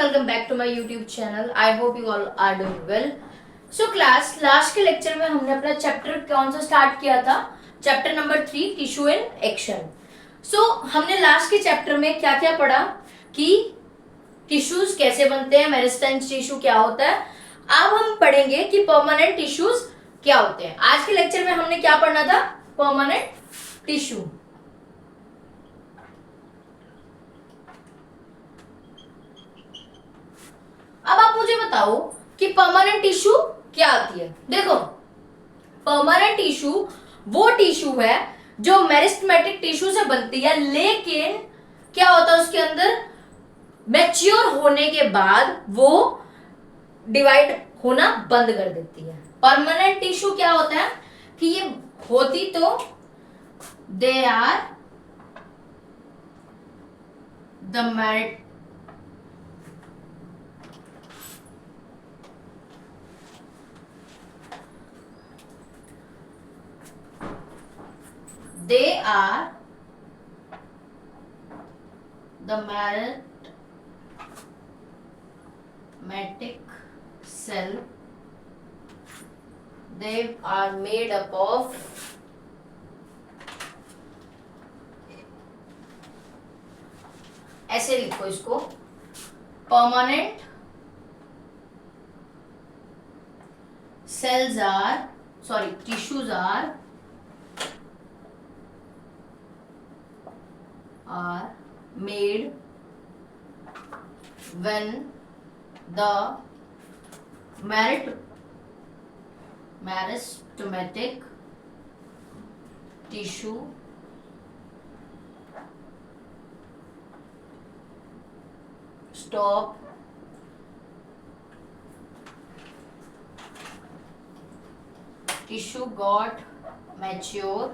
welcome back to my YouTube channel. I hope you all are doing well. So class, last के lecture में हमने अपना chapter कौन सा स्टार्ट किया था? Chapter number 3 tissue and action. So हमने लास्ट के चैप्टर में क्या क्या पढ़ा कि टिश्यूज कैसे बनते हैं, मेरिस्टेम टिश्यू क्या होता है. अब हम पढ़ेंगे कि परमानेंट टिश्यूज क्या होते हैं. आज के लेक्चर में हमने क्या पढ़ना था? Permanent tissue. अब आप मुझे बताओ कि परमानेंट टिश्यू क्या आती है. देखो, परमानेंट टिश्यू वो टिश्यू है जो मेरिस्टेमेटिक टिश्यू से बनती है, लेकिन क्या होता है उसके अंदर मैच्योर होने के बाद वो डिवाइड होना बंद कर देती है. परमानेंट टिश्यू क्या होता है कि ये होती तो they are the they are the meristematic cell. They are made up of ऐसे लिखो इसको, permanent cells are, sorry, tissues are made when the meristematic tissue stop tissue got mature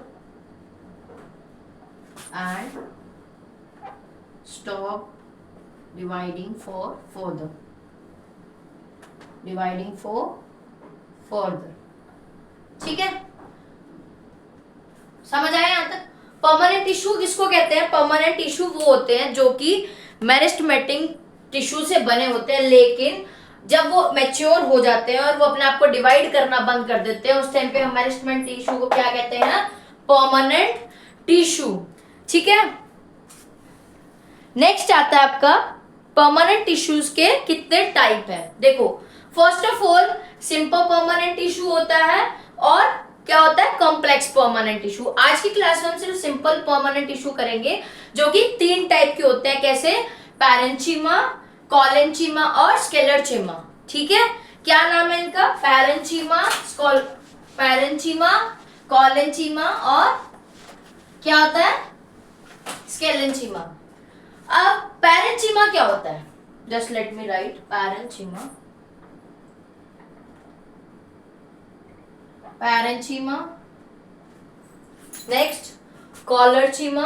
and stop dividing for further. ठीक है, समझ आया यहां तक? Permanent tissue किसको कहते हैं? परमानेंट टिश्यू वो होते हैं जो कि मेरिस्टेमेटिक टिश्यू से बने होते हैं, लेकिन जब वो मैच्योर हो जाते हैं और वो अपने आप को डिवाइड करना बंद कर देते हैं, उस टाइम पे हम मेरिस्टेमेटिक टिश्यू को क्या कहते हैं? Permanent tissue. ठीक है, नेक्स्ट आता है आपका परमानेंट टिश्यूज के कितने टाइप है. देखो, first of all simple permanent tissue होता है और क्या होता है? Complex permanent tissue. आज की क्लास में हम सिर्फ सिंपल परमानेंट टिश्यू करेंगे जो कि 3 टाइप के होते हैं. कैसे? पैरेंचीमा, कॉलेंचीमा और स्केलेरचीमा. ठीक है, क्या नाम है इनका? पैरेंचीमा, कॉलेंचीमा और क्या होता है? स्केलेंचीमा. अब पैरेंचीमा क्या होता है? Just let me write parenchyma. Next collenchyma,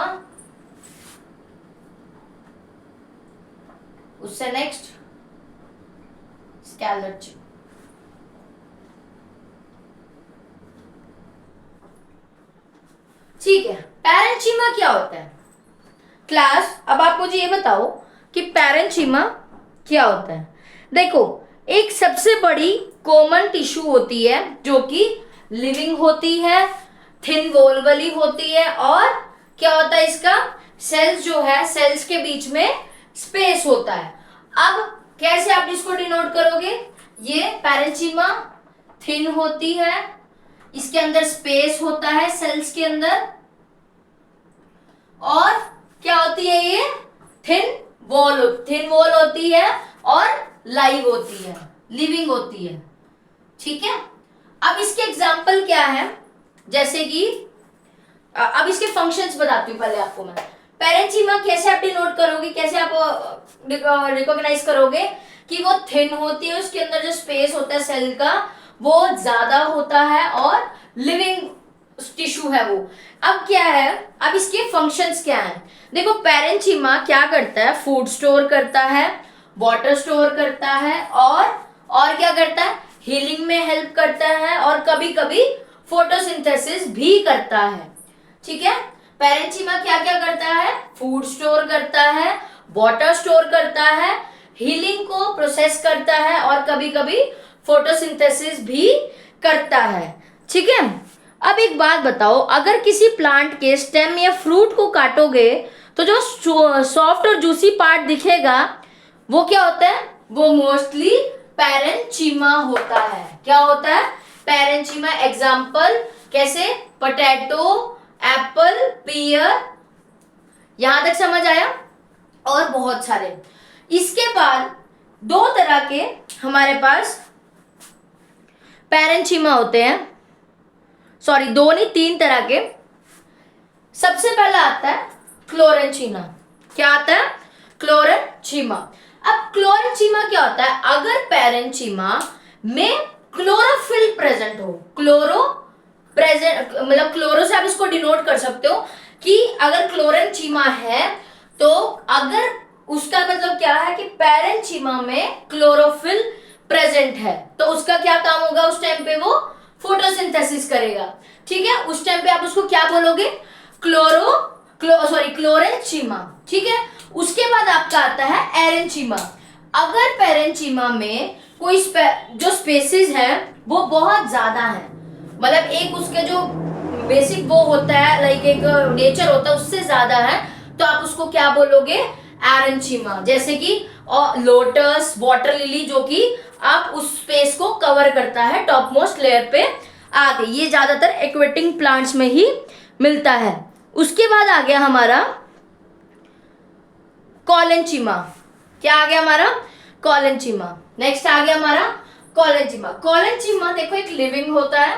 उससे नेक्स्ट स्केलेरचीमा. ठीक है, पैरेंचीमा क्या होता है क्लास? अब आप मुझे ये बताओ कि पैरेंचीमा क्या होता है. देखो, एक सबसे बड़ी कॉमन टिश्यू होती है जो कि लिविंग होती है, थिन वॉल वाली होती है, और क्या होता है इसका? सेल्स जो है, सेल्स के बीच में स्पेस होता है. अब कैसे आप इसको डिनोट करोगे? ये पैरेंचीमा थिन होती है, इसके अंदर स्पेस होता है सेल्स के अंदर, और क्या होती है? ये थिन वॉल होती है और लाइव होती है, लिविंग होती है. ठीक है, अब इसके एग्जाम्पल क्या है? जैसे कि अब इसके फंक्शंस बताती हूँ पहले आपको मैं. पैरेंचीमा कैसे आप डिनोट करोगे, कैसे आप रिकॉग्नाइज करोगे कि वो थिन होती है, उसके अंदर जो स्पेस होता है सेल का वो ज्यादा होता है और लिविंग टिश्यू है वो. अब क्या है? अब इसके फंक्शंस क्या हैं? देखो, पैरेंचीमा क्या करता है? फूड स्टोर करता है, वाटर स्टोर करता है, और क्या करता है? हीलिंग में हेल्प करता है, और कभी कभी फोटोसिंथेसिस भी करता है. ठीक है, पैरेंचीमा क्या क्या करता है? फूड स्टोर करता है, वाटर स्टोर करता है, हीलिंग को प्रोसेस करता है और कभी कभी फोटोसिंथेसिस भी करता है। ठीक है, अब एक बात बताओ, अगर किसी प्लांट के स्टेम या फ्रूट को काटोगे तो जो सॉफ्ट और जूसी पार्ट दिखेगा वो क्या होता है? वो मोस्टली पैरेंचीमा होता है। क्या होता है? पैरेंचीमा। एग्जाम्पल कैसे? पोटैटो, एप्पल, पियर। यहां तक समझ आया? और बहुत सारे। इसके बाद दो तरह के हमारे पास पैरेंचीमा होते हैं, सॉरी दो नहीं, तीन तरह के। सबसे पहला आता है क्लोरेंचीमा। क्या आता है? क्लोरेंचीमा। अब क्लोरेंचीमा क्या होता है? अगर पैरेंचीमा में क्लोरोफिल प्रेजेंट हो, क्लोरो प्रेजेंट मतलब क्लोरो से आप इसको डिनोट कर सकते हो कि अगर क्लोरेंचीमा है तो अगर उसका मतलब क्या है कि पैरेंचीमा में क्लोरोफिल प्रेजेंट है तो उसका क्या काम होगा? उस टाइम पे वो फोटोसिंथेसिस करेगा। ठीक है, उस टाइम पे आप उसको क्या बोलोगे? क्लोरेंचीमा। ठीक है, उसके बाद आपका आता है एरेंचीमा। अगर पैरेंचीमा में कोई जो स्पेसिस है वो बहुत ज्यादा है, मतलब एक उसके जो बेसिक वो होता है, लाइक एक नेचर होता है उससे ज्यादा है, तो आप उसको क्या बोलोगे? एरेंचीमा। जैसे कि लोटस, वाटर लिली, जो कि आप उस स्पेस को कवर करता है टॉप मोस्ट लेयर पे आगे। ये ज्यादातर एक्वेटिक प्लांट्स में ही मिलता है। उसके बाद आ गया हमारा कॉलेंचीमा। क्या आ गया हमारा? कॉलेंचीमा। नेक्स्ट आ गया हमारा कॉलेंचीमा। कॉलेंचीमा देखो एक लिविंग होता है,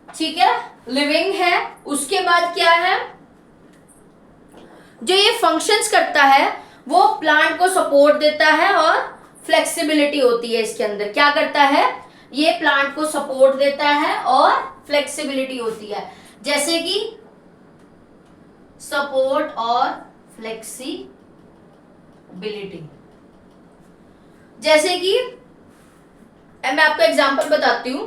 ठीक है, लिविंग है। उसके बाद क्या है? जो ये फंक्शंस करता है वो प्लांट को सपोर्ट देता है और फ्लेक्सिबिलिटी होती है इसके अंदर। क्या करता है? ये प्लांट को सपोर्ट देता है और फ्लेक्सिबिलिटी होती है, जैसे कि सपोर्ट और फ्लेक्सिबिलिटी। जैसे कि मैं आपको एग्जांपल बताती हूं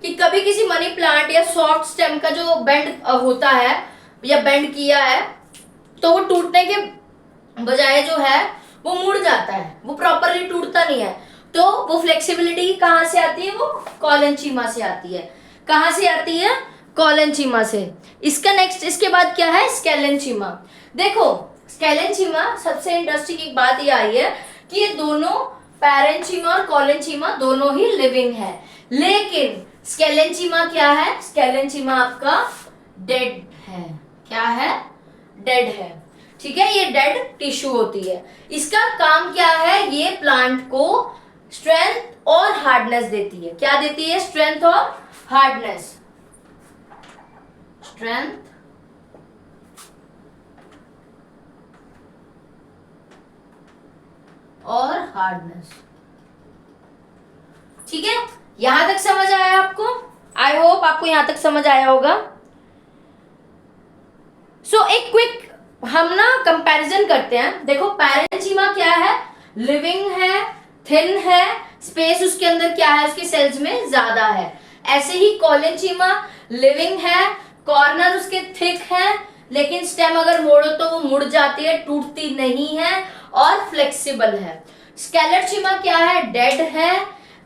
कि कभी किसी मनी प्लांट या सॉफ्ट स्टेम का जो बेंड होता है या बेंड किया है तो वो टूटने के बजाय जो है वो मुड़ जाता है, वो प्रॉपरली टूटता नहीं है। तो वो फ्लेक्सिबिलिटी कहां से आती है? वो कॉलेंचीमा से आती है। कहां से आती है? कॉलेंचीमा से। इसका नेक्स्ट, इसके बाद क्या है? स्केलेंचीमा। देखो स्केलेंचीमा, सबसे इंटरेस्टिंग एक बात ये आई है कि ये दोनों पैरेंचीमा और कॉलेंचीमा दोनों ही लिविंग है, लेकिन स्केलेंचीमा क्या है? स्केलेंचीमा आपका डेड है। क्या है? डेड है। ठीक है, ये डेड टिश्यू होती है। इसका काम क्या है? ये प्लांट को स्ट्रेंथ और हार्डनेस देती है। क्या देती है? स्ट्रेंथ और हार्डनेस। स्ट्रेंथ और हार्डनेस। ठीक है, यहां तक समझ आया आपको? आई होप आपको यहां तक समझ आया होगा। एक क्विक हम ना कंपैरिजन करते हैं। देखो पैरेंचीमा क्या है? लिविंग है, थिन है, स्पेस उसके अंदर क्या है? उसके सेल्स में ज्यादा है। ऐसे ही कॉलेंचीमा लिविंग है, कॉर्नर उसके थिक है, लेकिन स्टेम अगर मोड़ो तो वो मुड़ जाती है, टूटती नहीं है और फ्लेक्सिबल है। स्केलेंचीमा क्या है? डेड है,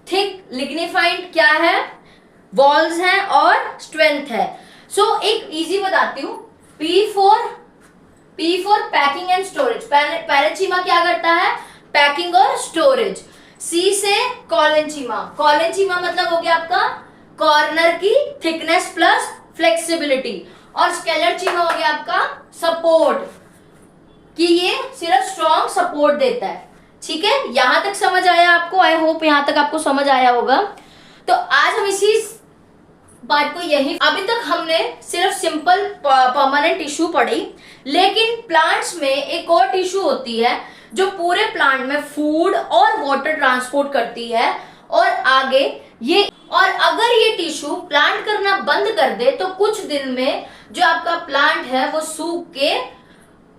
थिक लिग्निफाइड क्या है? वॉल्स हैं और स्ट्रेंथ है। एक इजी बताती हूँ। P for packing and storage. Parenchyma क्या करता है? पैकिंग और स्टोरेज। C से कॉलेंचीमा। कॉलेंचीमा मतलब हो गया आपका कॉर्नर की थिकनेस प्लस फ्लेक्सिबिलिटी, और स्केलेंचीमा हो गया आपका सपोर्ट, कि ये सिर्फ स्ट्रॉन्ग सपोर्ट देता है। ठीक है, यहां तक समझ आया आपको? आई होप यहां तक आपको समझ आया होगा। तो आज हम इसी बात को यही, अभी तक हमने सिर्फ सिंपल परमानेंट टिश्यू पढ़ी, लेकिन प्लांट्स में एक और टिश्यू होती है जो पूरे प्लांट में फूड और वाटर ट्रांसपोर्ट करती है और आगे ये, और अगर ये टिश्यू प्लांट करना बंद कर दे तो कुछ दिन में जो आपका प्लांट है वो सूख के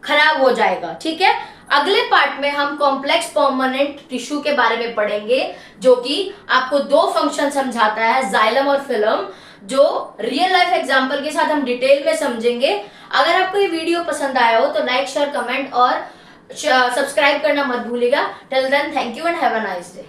खराब हो जाएगा। ठीक है, अगले पार्ट में हम कॉम्प्लेक्स परमानेंट टिश्यू के बारे में पढ़ेंगे, जो कि आपको दो फंक्शन समझाता है, जाइलम और फिलम, जो रियल लाइफ एग्जांपल के साथ हम डिटेल में समझेंगे। अगर आपको ये वीडियो पसंद आया हो तो लाइक, शेयर, कमेंट और सब्सक्राइब करना मत भूलिएगा। Till then thank you and have a nice day.